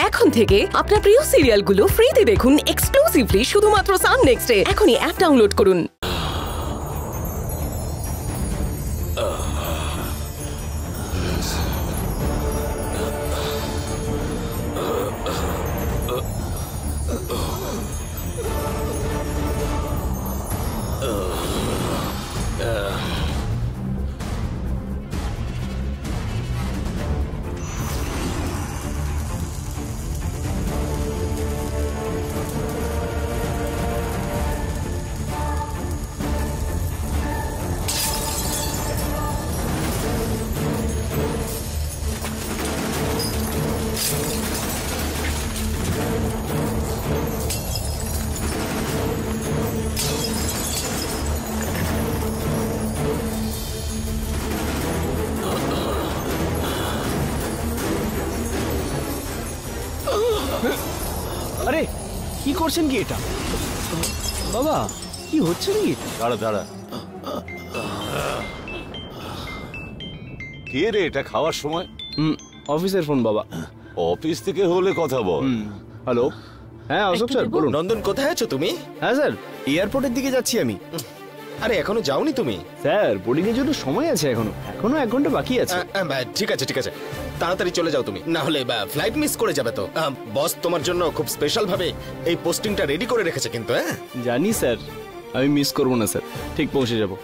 এখন থেকে আপনার প্রিয় সিরিয়ালগুলো ফ্রিতে দেখুন এক্সক্লুসিভলি শুধুমাত্র সান নেক্সটে। এখনই অ্যাপ ডাউনলোড করুন। আরে কি করছেন কি এটা? বাবা কি হচ্ছে কি? দাঁড়া দাঁড়া, কে রে এটা খাওয়ার সময়? অফিসের ফোন বাবা। অফিস থেকে হলে কথা বল। হ্যালো, হ্যাঁ অশোক স্যার বলুন। নন্দন, কোথায় আছো তুমি? হ্যাঁ স্যার, এয়ারপোর্টের দিকে যাচ্ছি আমি। আরে এখনো যাওনি তুমি? স্যার বোর্ডিং এর জন্য সময় আছে, এখনো 1 ঘন্টা বাকি আছে। ঠিক আছে ঠিক আছে, তাড়াতাড়ি চলে যাও তুমি, না হলে ফ্লাইট মিস করে যাবে তো। বস তোমার জন্য খুব স্পেশাল ভাবে এই পোস্টিংটা রেডি করে রেখেছে কিন্তু। জানি স্যার, আমি মিস করবো না স্যার, ঠিক পৌঁছে যাবো।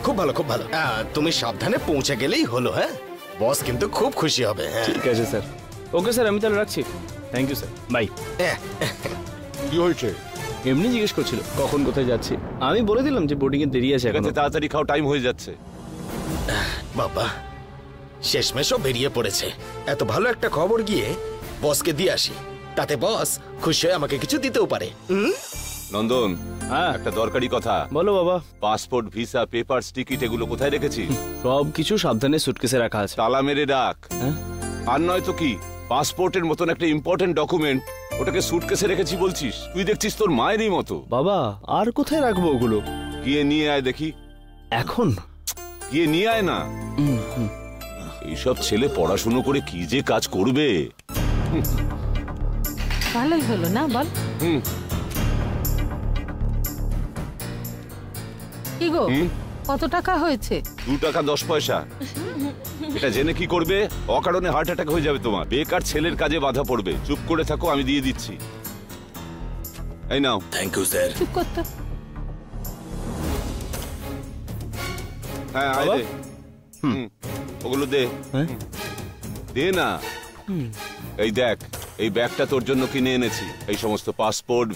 খুব ভালো খুব ভালো, তুমি সাবধানে পৌঁছে গেলেই হলো। হ্যাঁ, বস কিন্তু খুব খুশি হবে। ঠিক আছে স্যার। ওকে স্যার, আমি তাহলে রাখছি। Thank you sir, bye. কি হয়েছে? এমনি জিজ্ঞেস করছিল কখন কোথায় যাচ্ছি। আমি বলে দিলাম যে বোর্ডিং এর দেরি আছে এখন। তাড়াতাড়ি খাও, টাইম হয়ে যাচ্ছে। বাবা শেষমেশও বেরিয়ে পড়েছে। এত ভালো একটা খবর গিয়ে বসকে দিয়ে আসি, তাতে বস খুশি হয়ে আমাকে কিছু দিতেও পারে। নন্দন, হ্যাঁ একটা দরকারি কথা। বলো বাবা। পাসপোর্ট, ভিসা, পেপারস, টিকিট এগুলো কোথায় রেখেছিস? সব কিছু সাবধানে সুটকেসে রাখা আছে। তালা মেরে রাখ। হ্যাঁ? আর নয় তো কি, পাসপোর্টের মতন একটা ইম্পর্টেন্ট ডকুমেন্ট ওটাকে সুটকেসে রেখেছি বলছিস? তুই দেখছিস তোর মায়েরই মতো। বাবা আর কোথায় রাখবো ওগুলো? গিয়ে নিয়ে আয় দেখি। এখন গিয়ে নিয়ে আয় না। এইসব ছেলে পড়াশুনো করে কি যে কাজ করবে। ভালোই হলো না বল? কি গো, কত টাকা হয়েছে? 2 টাকা 10 পয়সা। এটা জেনে কি করবে? অকারণে হার্ট অ্যাটাক হয়ে যাবে তোমার। বেকার ছেলের কাজে বাধা পড়বে। চুপ করে থাকো, আমি দিয়ে দিচ্ছি। এই নাও। Thank you sir. চুপ করতে। হ্যাঁ আয় দে। ওগুলো দে। দে না। এই দেখ, এই ব্যাগটা তোর জন্য কিনে এনেছি। এই সমস্ত পাসপোর্ট,